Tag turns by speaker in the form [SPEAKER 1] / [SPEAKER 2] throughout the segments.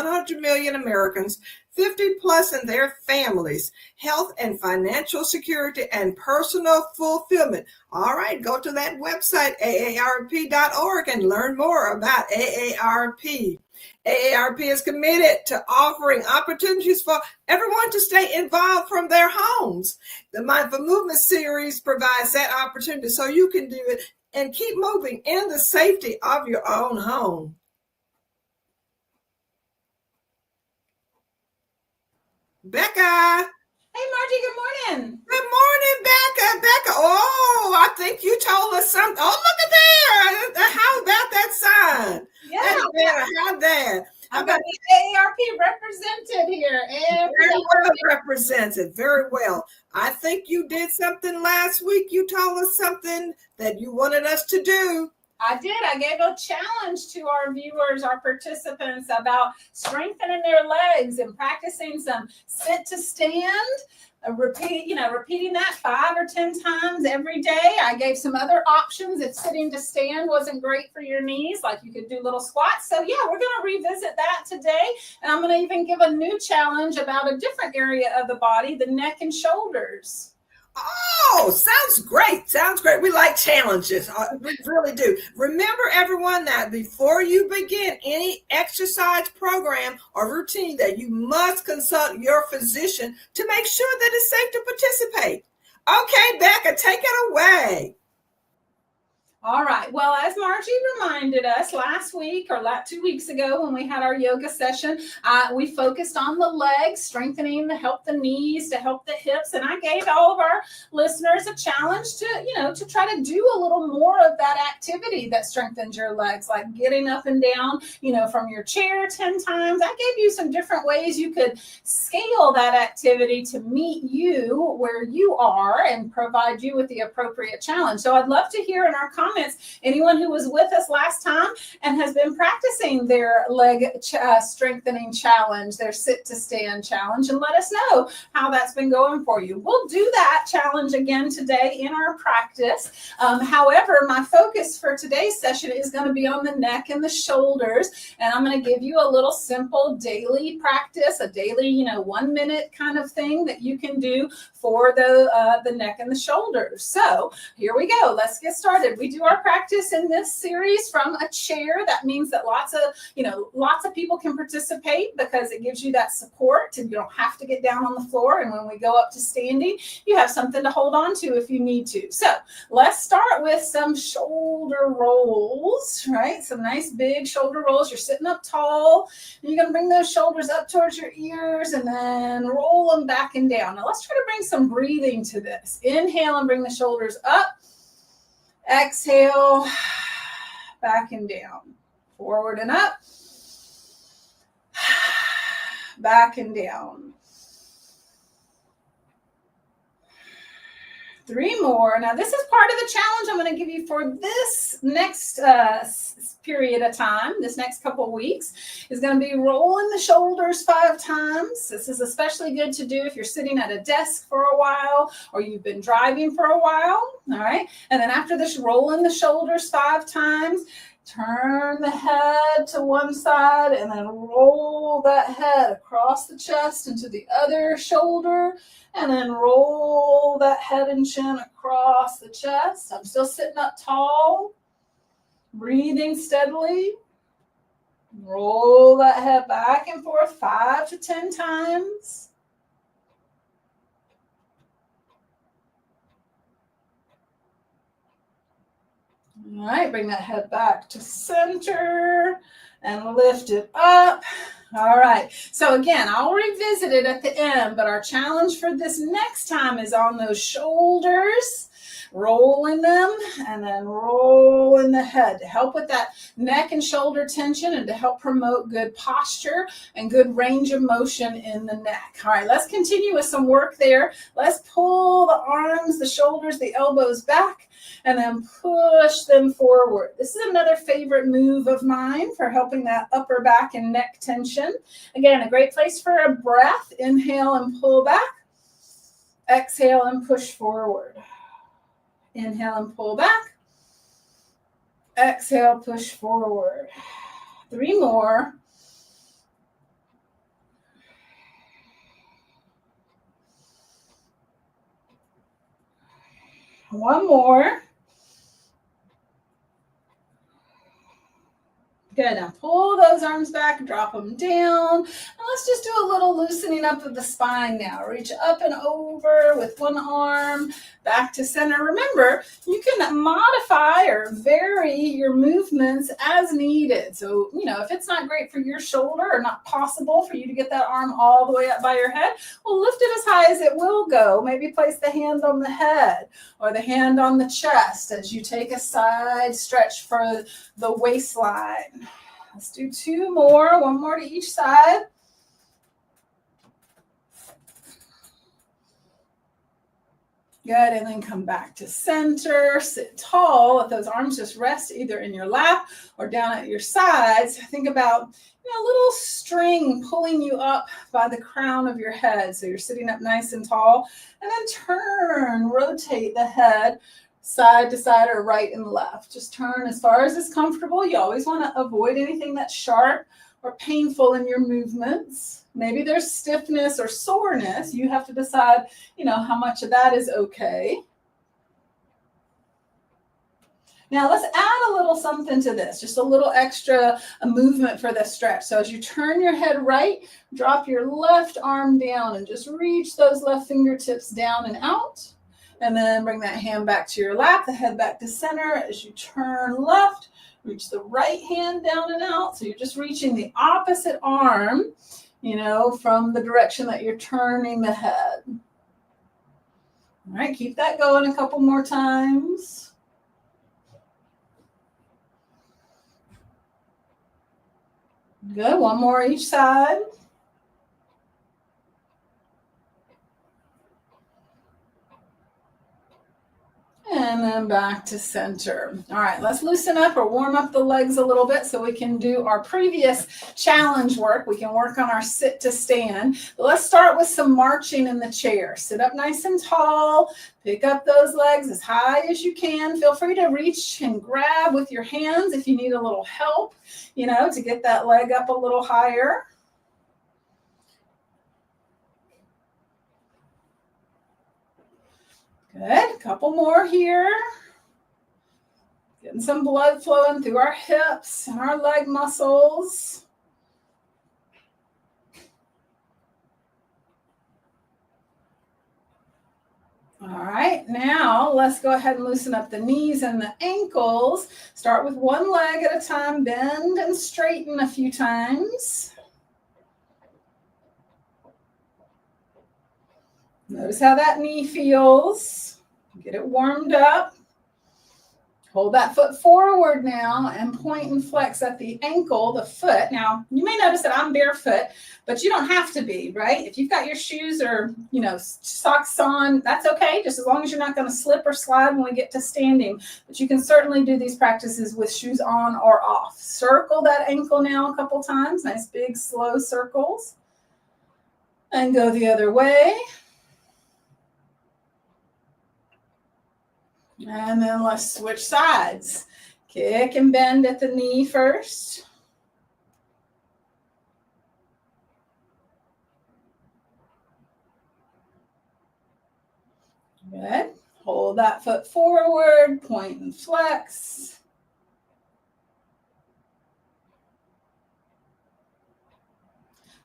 [SPEAKER 1] 100 million Americans, 50 plus in their families, health and financial security, and personal fulfillment. All right, go to that website, aarp.org, and learn more about AARP. AARP is committed to offering opportunities for everyone to stay involved from their homes. The Mindful Movement series provides that opportunity so you can do it and keep moving in the safety of your own home. Becca.
[SPEAKER 2] Hey, Margie, good morning.
[SPEAKER 1] Good morning, Becca. Becca, oh, I think you told us something. Oh, look at there. How about that sign?
[SPEAKER 2] Yeah.
[SPEAKER 1] How that?
[SPEAKER 2] How about the AARP represented here?
[SPEAKER 1] Very well represented. Very well. I think you did something last week. You told us something that you wanted us to do.
[SPEAKER 2] I did. I gave a challenge to our viewers, our participants, about strengthening their legs and practicing some sit to stand. Repeating that 5 or 10 times every day. I gave some other options if sitting to stand wasn't great for your knees, like you could do little squats. So yeah, we're going to revisit that today. And I'm going to even give a new challenge about a different area of the body, the neck and shoulders.
[SPEAKER 1] Oh, sounds great. Sounds great. We like challenges. We really do. Remember, everyone, that before you begin any exercise program or routine, that you must consult your physician to make sure that it's safe to participate. Okay, Becca, take it away.
[SPEAKER 2] All right. Well, as Margie reminded us last week or 2 weeks ago when we had our yoga session, we focused on the legs, strengthening to help the knees, to help the hips. And I gave all of our listeners a challenge to try to do a little more of that activity that strengthens your legs, like getting up and down, from your chair 10 times. I gave you some different ways you could scale that activity to meet you where you are and provide you with the appropriate challenge. So I'd love to hear in our comments anyone who was with us last time and has been practicing their leg strengthening challenge, their sit to stand challenge, and let us know how that's been going for you. We'll do that challenge again today in our practice. However, my focus for today's session is going to be on the neck and the shoulders, and I'm going to give you a little simple daily practice, a daily 1 minute kind of thing that you can do for the neck and the shoulders. So here we go. Let's get started. We do our practice in this series from a chair. That means that lots of people can participate because it gives you that support and you don't have to get down on the floor. And when we go up to standing, you have something to hold on to if you need to. So let's start with some shoulder rolls, right? Some nice big shoulder rolls. You're sitting up tall. And you're going to bring those shoulders up towards your ears and then roll them back and down. Now let's try to bring some breathing to this. Inhale and bring the shoulders up. Exhale, back and down, forward and up, back and down. 3 more. Now, this is part of the challenge I'm going to give you for this next period of time, this next couple of weeks, is going to be rolling the shoulders 5 times. This is especially good to do if you're sitting at a desk for a while or you've been driving for a while. All right. And then after this, rolling the shoulders 5 times. Turn the head to one side and then roll that head across the chest into the other shoulder and then roll that head and chin across the chest. I'm still sitting up tall, breathing steadily. Roll that head back and forth 5 to 10 times. All right, bring that head back to center and lift it up. All right, so again, I'll revisit it at the end, but our challenge for this next time is on those shoulders, rolling them and then rolling the head to help with that neck and shoulder tension and to help promote good posture and good range of motion in the neck. All right, let's continue with some work there. Let's pull the arms, the shoulders, the elbows back and then push them forward. This is another favorite move of mine for helping that upper back and neck tension. Again, a great place for a breath. Inhale and pull back. Exhale and push forward. Inhale and pull back. Exhale, push forward. 3 more. One more. Good. Now pull those arms back, drop them down. And let's just do a little loosening up of the spine now. Reach up and over with one arm, back to center. Remember, you can modify or vary your movements as needed. So, if it's not great for your shoulder or not possible for you to get that arm all the way up by your head, well, lift it as high as it will go. Maybe place the hand on the head or the hand on the chest as you take a side stretch for the waistline. Let's do two more, one more to each side. Good, and then come back to center, sit tall, let those arms just rest either in your lap or down at your sides. Think about a little string pulling you up by the crown of your head. So you're sitting up nice and tall, and then turn, rotate the head side to side or right and left. Just turn as far as is comfortable. You always want to avoid anything that's sharp or painful in your movements. Maybe there's stiffness or soreness. You have to decide, how much of that is okay. Now let's add a little something to this, just a little extra movement for the stretch. So as you turn your head right, drop your left arm down and just reach those left fingertips down and out. And then bring that hand back to your lap, the head back to center. As you turn left, reach the right hand down and out. So you're just reaching the opposite arm, from the direction that you're turning the head. All right, keep that going a couple more times. Good, one more each side. And then back to center. All right, let's loosen up or warm up the legs a little bit so we can do our previous challenge work. We can work on our sit to stand. But let's start with some marching in the chair. Sit up nice and tall. Pick up those legs as high as you can. Feel free to reach and grab with your hands if you need a little help, to get that leg up a little higher. Good, couple more here. Getting some blood flowing through our hips and our leg muscles. All right, now let's go ahead and loosen up the knees and the ankles. Start with one leg at a time, bend and straighten a few times. Notice how that knee feels. Get it warmed up. Hold that foot forward now and point and flex at the ankle, the foot. Now, you may notice that I'm barefoot, but you don't have to be, right? If you've got your shoes or, socks on, that's okay, just as long as you're not going to slip or slide when we get to standing. But you can certainly do these practices with shoes on or off. Circle that ankle now a couple times. Nice big, slow circles. And go the other way. And then let's switch sides. Kick and bend at the knee first. Good. Hold that foot forward, point and flex.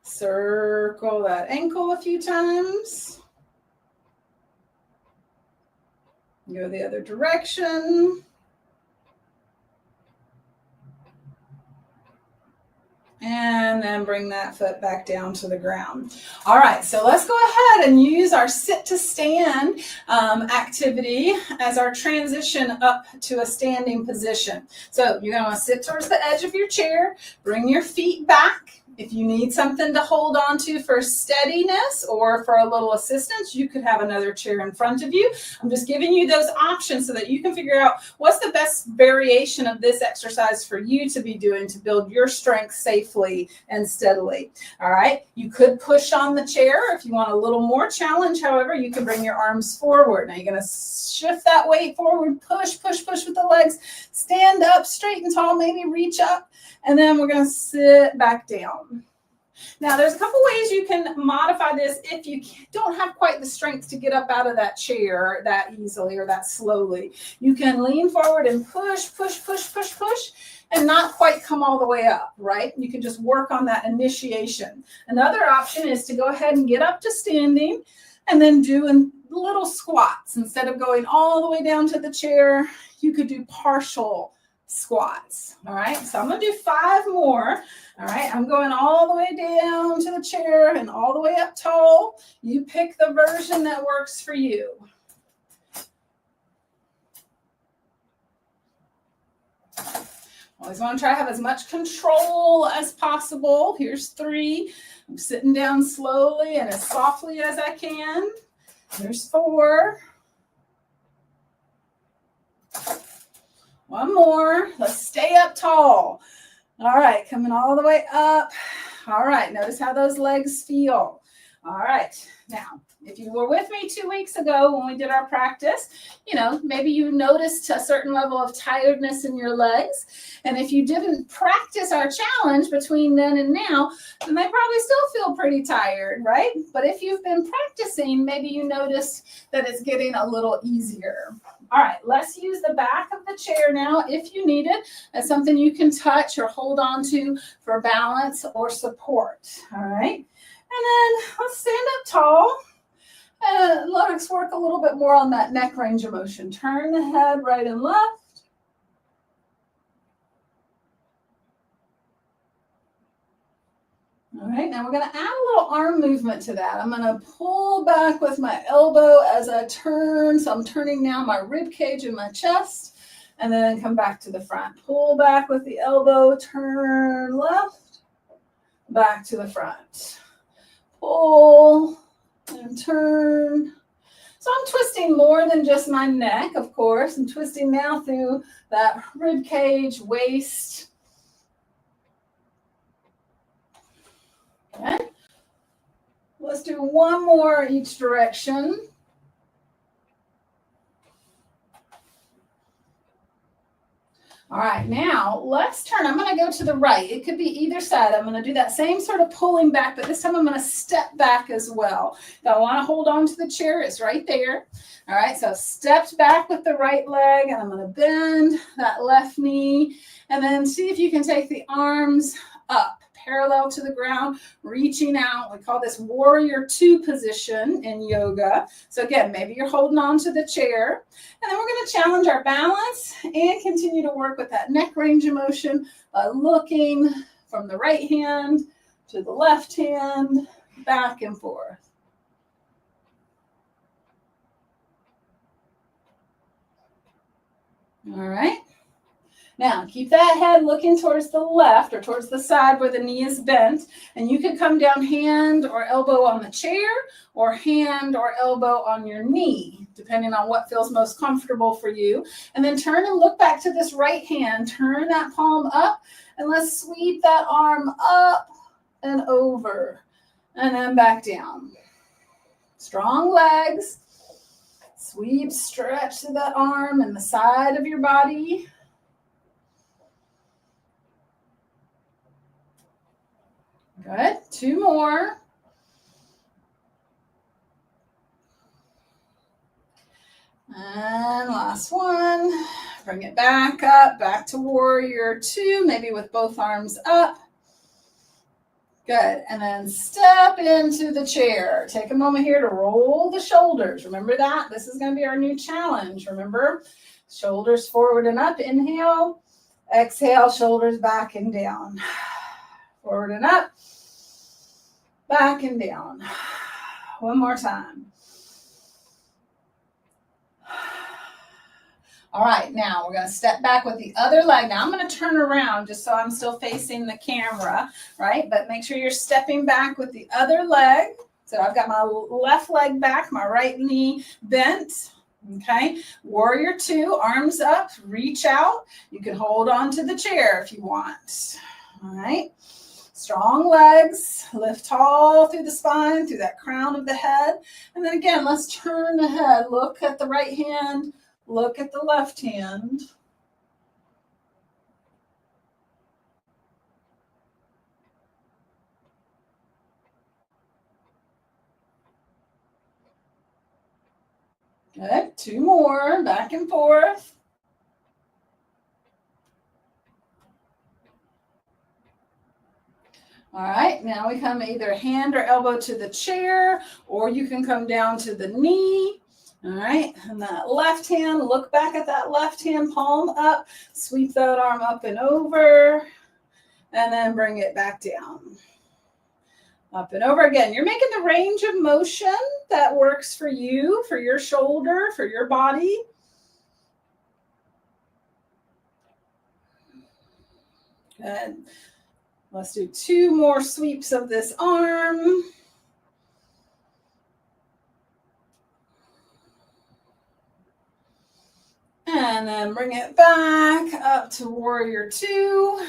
[SPEAKER 2] Circle that ankle a few times. Go the other direction. And then bring that foot back down to the ground. All right, so let's go ahead and use our sit to stand activity as our transition up to a standing position. So you're going to want to sit towards the edge of your chair, bring your feet back. If you need something to hold on to for steadiness or for a little assistance, you could have another chair in front of you. I'm just giving you those options so that you can figure out what's the best variation of this exercise for you to be doing to build your strength safely and steadily. All right, you could push on the chair. If you want a little more challenge, however, you can bring your arms forward. Now you're going to shift that weight forward, push, push, push with the legs, stand up straight and tall, maybe reach up. And then we're going to sit back down. Now, there's a couple ways you can modify this if you don't have quite the strength to get up out of that chair that easily or that slowly. You can lean forward and push, push, push, push, push, and not quite come all the way up, right? You can just work on that initiation. Another option is to go ahead and get up to standing and then do little squats. Instead of going all the way down to the chair, you could do partial squats. All right, so I'm going to do 5 more. All right, I'm going all the way down to the chair and all the way up tall. You pick the version that works for you. Always want to try to have as much control as possible. Here's 3. I'm sitting down slowly and as softly as I can. There's 4. 1 more. Let's stay up tall. All right, coming all the way up. All right, notice how those legs feel. All right, now, if you were with me 2 weeks ago when we did our practice, maybe you noticed a certain level of tiredness in your legs. And if you didn't practice our challenge between then and now, then they probably still feel pretty tired, right? But if you've been practicing, maybe you noticed that it's getting a little easier. All right, let's use the back of the chair now if you need it as something you can touch or hold on to for balance or support. All right, and then let's stand up tall. Let's work a little bit more on that neck range of motion. Turn the head right and left. All right, now we're going to add a little arm movement to that. I'm going to pull back with my elbow as I turn. So I'm turning now my rib cage and my chest, and then come back to the front. Pull back with the elbow, turn left, back to the front. Pull and turn. So I'm twisting more than just my neck, of course. I'm twisting now through that rib cage, waist. Okay. Let's do 1 more each direction. All right, now let's turn. I'm going to go to the right. It could be either side. I'm going to do that same sort of pulling back, but this time I'm going to step back as well. Now I want to hold on to the chair. It's right there. All right, so I've stepped back with the right leg, and I'm going to bend that left knee, and then see if you can take the arms up, parallel to the ground, reaching out. We call this warrior 2 position in yoga. So again, maybe you're holding on to the chair. And then we're going to challenge our balance and continue to work with that neck range of motion by looking from the right hand to the left hand, back and forth. All right. Now, keep that head looking towards the left or towards the side where the knee is bent. And you can come down hand or elbow on the chair or hand or elbow on your knee, depending on what feels most comfortable for you. And then turn and look back to this right hand. Turn that palm up and let's sweep that arm up and over and then back down. Strong legs. Sweep, stretch to that arm and the side of your body. Good. 2 more. And last one. Bring it back up, back to warrior 2, maybe with both arms up. Good. And then step into the chair. Take a moment here to roll the shoulders. Remember that? This is going to be our new challenge. Remember? Shoulders forward and up. Inhale. Exhale, shoulders back and down. Forward and up. Back and down. 1 more time. All right, now we're going to step back with the other leg. Now I'm going to turn around just so I'm still facing the camera, right? But make sure you're stepping back with the other leg. So I've got my left leg back, my right knee bent. Okay, warrior 2, arms up, reach out. You can hold on to the chair if you want. All right. Strong legs, lift tall through the spine, through that crown of the head. And then again, let's turn the head. Look at the right hand, look at the left hand. Good. 2 more, back and forth. All right, now we come either hand or elbow to the chair, or you can come down to the knee. All right, and that left hand, look back at that left hand, palm up, sweep that arm up and over, and then bring it back down. Up and over again. You're making the range of motion that works for you, for your shoulder, for your body. Good. Let's do 2 more sweeps of this arm. And then bring it back up to warrior 2.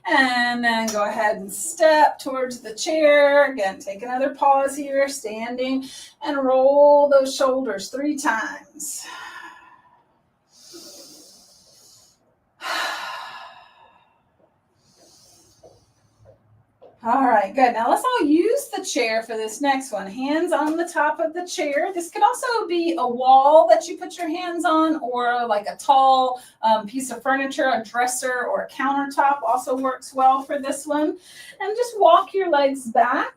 [SPEAKER 2] And then go ahead and step towards the chair. Again, take another pause here, standing, and roll those shoulders 3 times. All right, good. Now let's all use the chair for this next one. Hands on the top of the chair. This could also be a wall that you put your hands on, or like a tall piece of furniture, a dresser or a countertop also works well for this one. And just walk your legs back,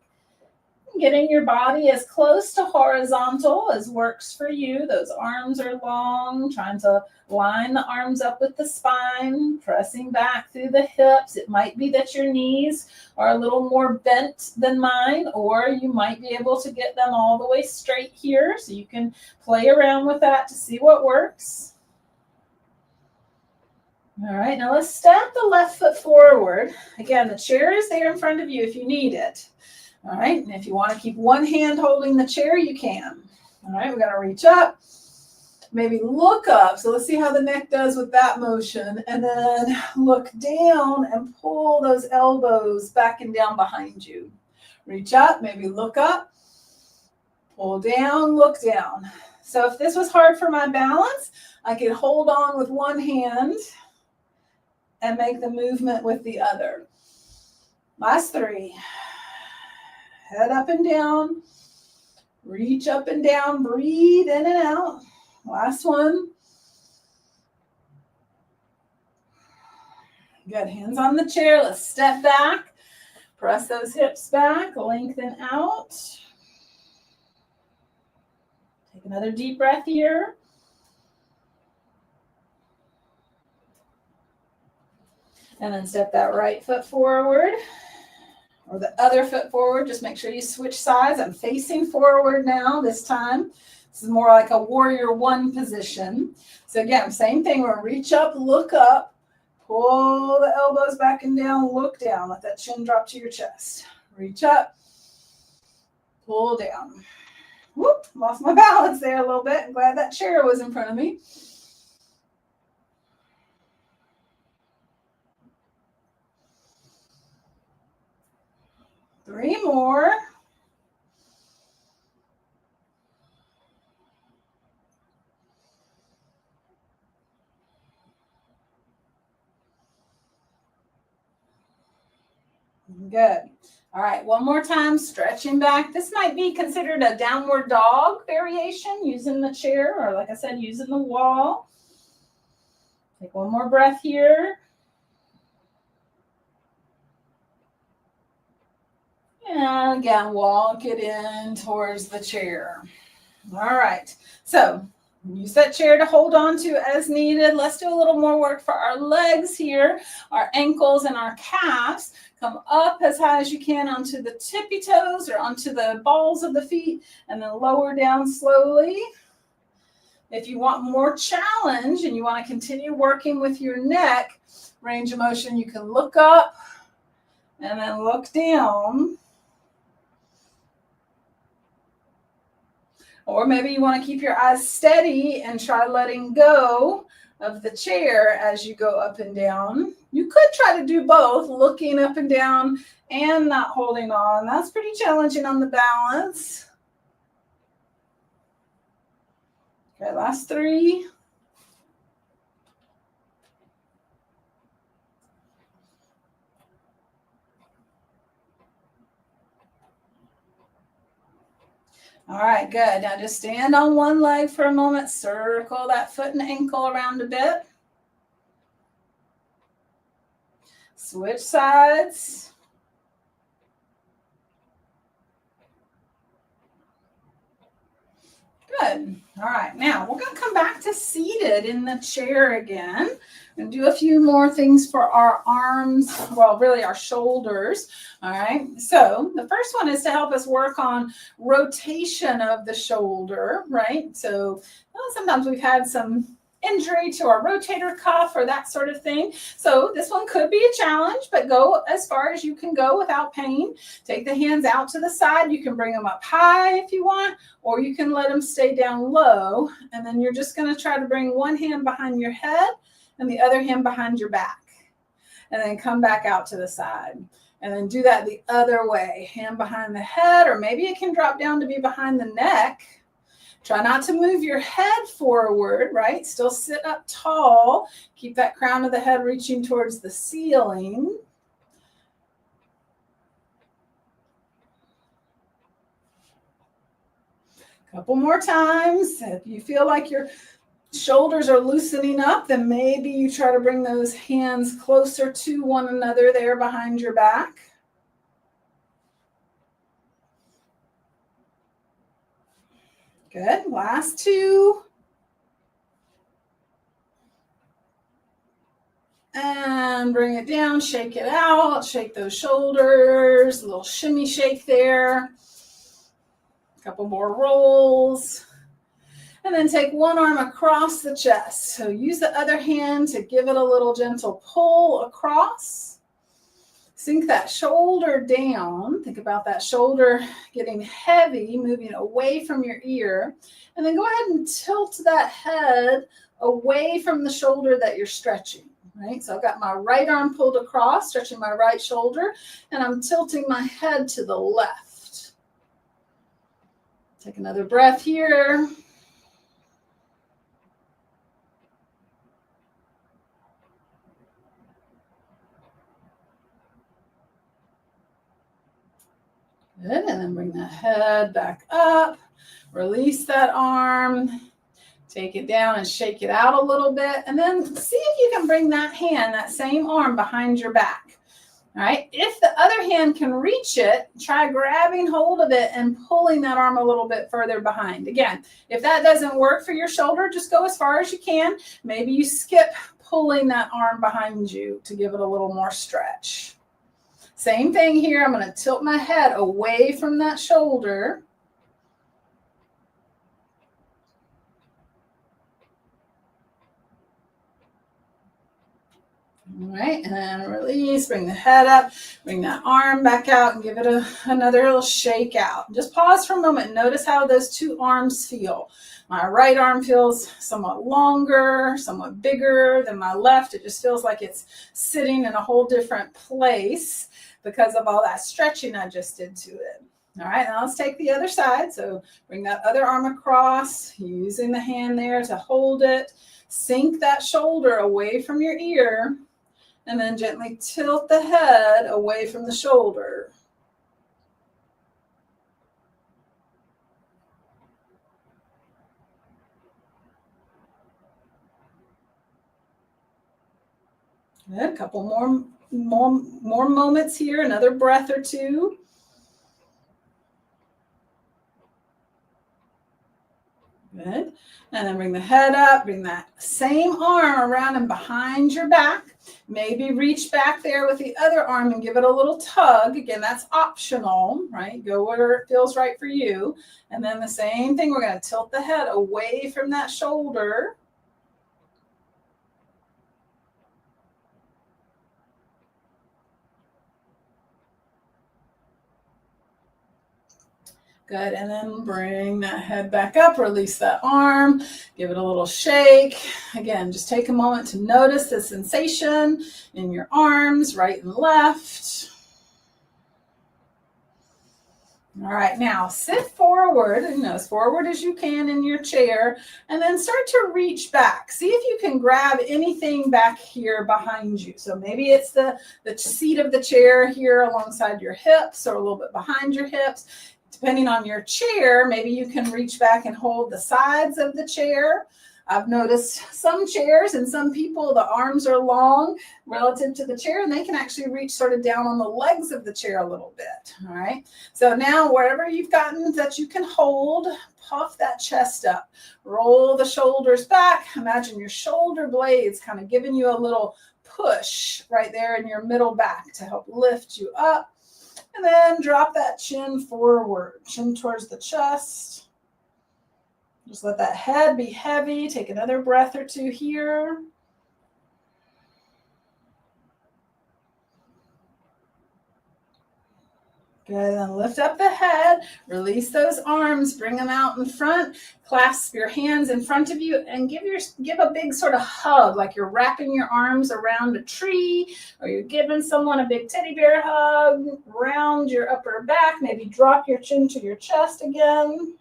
[SPEAKER 2] getting your body as close to horizontal as works for you. Those arms are long, trying to line the arms up with the spine, pressing back through the hips. It might be that your knees are a little more bent than mine, or you might be able to get them all the way straight here. So you can play around with that to see what works. All right, now let's step the left foot forward. Again, the chair is there in front of you if you need it. All right, and if you want to keep one hand holding the chair, you can. All right, we're going to reach up, maybe look up. So let's see how the neck does with that motion. And then look down and pull those elbows back and down behind you. Reach up, maybe look up, pull down, look down. So if this was hard for my balance, I could hold on with one hand and make the movement with the other. Last 3. Head up and down, reach up and down, breathe in and out. Last one. Good, hands on the chair. Let's step back, press those hips back, lengthen out. Take another deep breath here. And then step that right foot forward, or the other foot forward. Just make sure you switch sides. I'm facing forward now this time. This is more like a warrior 1 position. So again, same thing. We're going to reach up, look up, pull the elbows back and down, look down. Let that chin drop to your chest. Reach up, pull down. Whoop, lost my balance there a little bit. I'm glad that chair was in front of me. Three more. Good. All right, one more time, stretching back. This might be considered a downward dog variation, using the chair, or like I said, using the wall. Take one more breath here. And again, walk it in towards the chair. All right, so use that chair to hold on to as needed. Let's do a little more work for our legs here, our ankles and our calves. Come up as high as you can onto the tippy toes or onto the balls of the feet, and then lower down slowly. If you want more challenge and you want to continue working with your neck range of motion, you can look up and then look down. Or maybe you want to keep your eyes steady and try letting go of the chair as you go up and down. You could try to do both, looking up and down and not holding on. That's pretty challenging on the balance. Okay, last 3. All right, good. Now just stand on one leg for a moment. Circle that foot and ankle around a bit. Switch sides. Good. All right. Now we're going to come back to seated in the chair again and do a few more things for our arms. Well, really our shoulders. All right. So the first one is to help us work on rotation of the shoulder, right? So sometimes we've had some injury to our rotator cuff or that sort of thing. So this one could be a challenge, but go as far as you can go without pain. Take the hands out to the side. You can bring them up high if you want, or you can let them stay down low. And then you're just going to try to bring one hand behind your head and the other hand behind your back. And then come back out to the side. And then do that the other way. Hand behind the head, or maybe it can drop down to be behind the neck. Try not to move your head forward, right? Still sit up tall. Keep that crown of the head reaching towards the ceiling. Couple more times. If you feel like your shoulders are loosening up, then maybe you try to bring those hands closer to one another there behind your back. Good. Last two. And bring it down, shake it out, shake those shoulders, a little shimmy shake there. A couple more rolls. And then take one arm across the chest. So use the other hand to give it a little gentle pull across. Sink that shoulder down. Think about that shoulder getting heavy, moving away from your ear. And then go ahead and tilt that head away from the shoulder that you're stretching, right? So I've got my right arm pulled across, stretching my right shoulder, and I'm tilting my head to the left. Take another breath here. Good, and then bring that head back up, release that arm, take it down and shake it out a little bit, and then see if you can bring that hand, that same arm behind your back. All right, if the other hand can reach it, try grabbing hold of it and pulling that arm a little bit further behind. Again, if that doesn't work for your shoulder, just go as far as you can. Maybe you skip pulling that arm behind you to give it a little more stretch. Same thing here. I'm going to tilt my head away from that shoulder. All right, and then release, bring the head up, bring that arm back out and give it another little shake out. Just pause for a moment and notice how those two arms feel. My right arm feels somewhat longer, somewhat bigger than my left. It just feels like it's sitting in a whole different place because of all that stretching I just did to it. All right, now let's take the other side. So bring that other arm across, using the hand there to hold it. Sink that shoulder away from your ear, and then gently tilt the head away from the shoulder. Good. A couple more moments here, another breath or two. Good. And then bring the head up, bring that same arm around and behind your back. Maybe reach back there with the other arm and give it a little tug. Again, that's optional, right? Go where it feels right for you. And then the same thing, we're going to tilt the head away from that shoulder. Good, and then bring that head back up, release that arm, give it a little shake. Again, just take a moment to notice the sensation in your arms, right and left. All right, now sit forward, as forward as you can in your chair, and then start to reach back. See if you can grab anything back here behind you. So maybe it's the seat of the chair here alongside your hips or a little bit behind your hips. Depending on your chair, maybe you can reach back and hold the sides of the chair. I've noticed some chairs and some people, the arms are long relative to the chair, and they can actually reach sort of down on the legs of the chair a little bit. All right. So now wherever you've gotten that you can hold, puff that chest up, roll the shoulders back. Imagine your shoulder blades kind of giving you a little push right there in your middle back to help lift you up. And then drop that chin forward, chin towards the chest. Just let that head be heavy. Take another breath or two here. Good, then lift up the head, release those arms, bring them out in front, clasp your hands in front of you, and give a big sort of hug, like you're wrapping your arms around a tree, or you're giving someone a big teddy bear hug, round your upper back, maybe drop your chin to your chest again.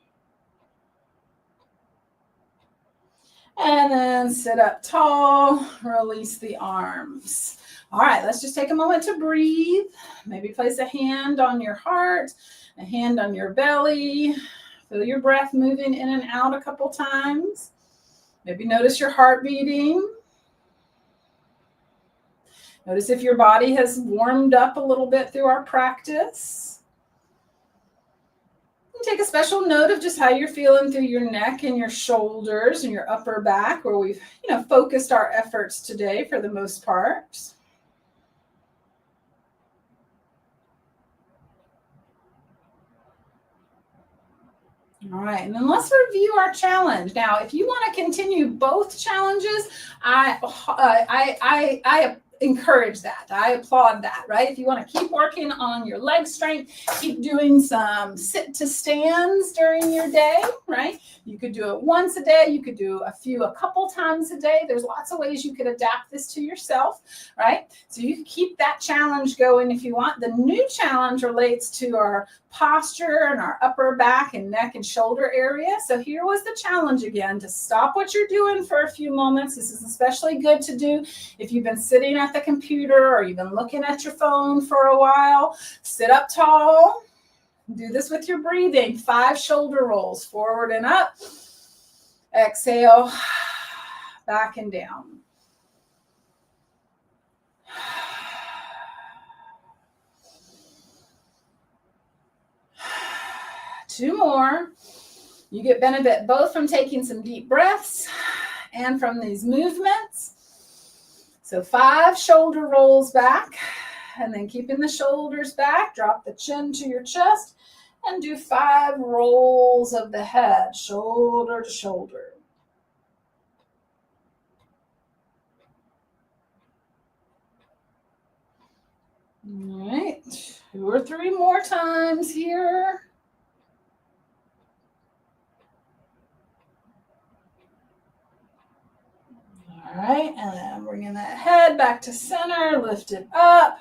[SPEAKER 2] And then sit up tall, release the arms. All right, let's just take a moment to breathe. Maybe place a hand on your heart, a hand on your belly. Feel your breath moving in and out a couple times. Maybe notice your heart beating. Notice if your body has warmed up a little bit through our practice. And take a special note of just how you're feeling through your neck and your shoulders and your upper back, where we've, focused our efforts today for the most part. All right, and then let's review our challenge. Now, if you want to continue both challenges, I encourage that. I applaud that, right? If you want to keep working on your leg strength, keep doing some sit to stands during your day, right? You could do it once a day. You could do a couple times a day. There's lots of ways you could adapt this to yourself, right? So you can keep that challenge going if you want. The new challenge relates to our posture and our upper back and neck and shoulder area. So here was the challenge again, to stop what you're doing for a few moments. This is especially good to do if you've been sitting at the computer or you've been looking at your phone for a while. Sit up tall. Do this with your breathing. 5 shoulder rolls, forward and up. Exhale, back and down. Two more. You get benefit both from taking some deep breaths and from these movements. So 5 shoulder rolls back, and then keeping the shoulders back, drop the chin to your chest, and do 5 rolls of the head, shoulder to shoulder. All right, 2 or 3 more times here. All right, and then bringing that head back to center, lift it up.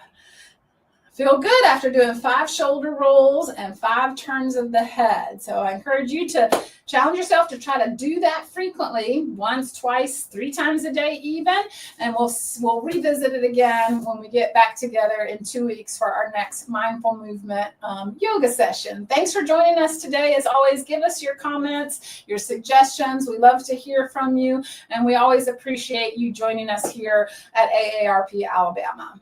[SPEAKER 2] Feel good after doing 5 shoulder rolls and 5 turns of the head. So I encourage you to challenge yourself to try to do that frequently, once, twice, 3 times a day even. And we'll revisit it again when we get back together in 2 weeks for our next mindful movement yoga session. Thanks for joining us today. As always, give us your comments, your suggestions. We love to hear from you, and we always appreciate you joining us here at AARP Alabama.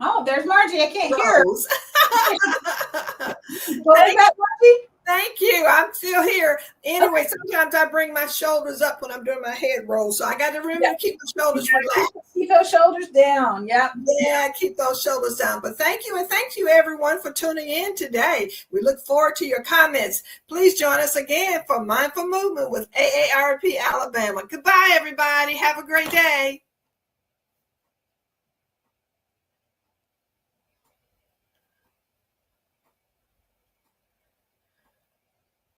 [SPEAKER 2] Oh, there's Margie. I can't hear her. What was that, Margie?
[SPEAKER 1] Thank you. I'm still here. Anyway, sometimes I bring my shoulders up when I'm doing my head roll. So I got to remember to keep my shoulders relaxed.
[SPEAKER 2] Keep those shoulders down. Yep.
[SPEAKER 1] Yeah, keep those shoulders down. But thank you. And thank you, everyone, for tuning in today. We look forward to your comments. Please join us again for Mindful Movement with AARP Alabama. Goodbye, everybody. Have a great day.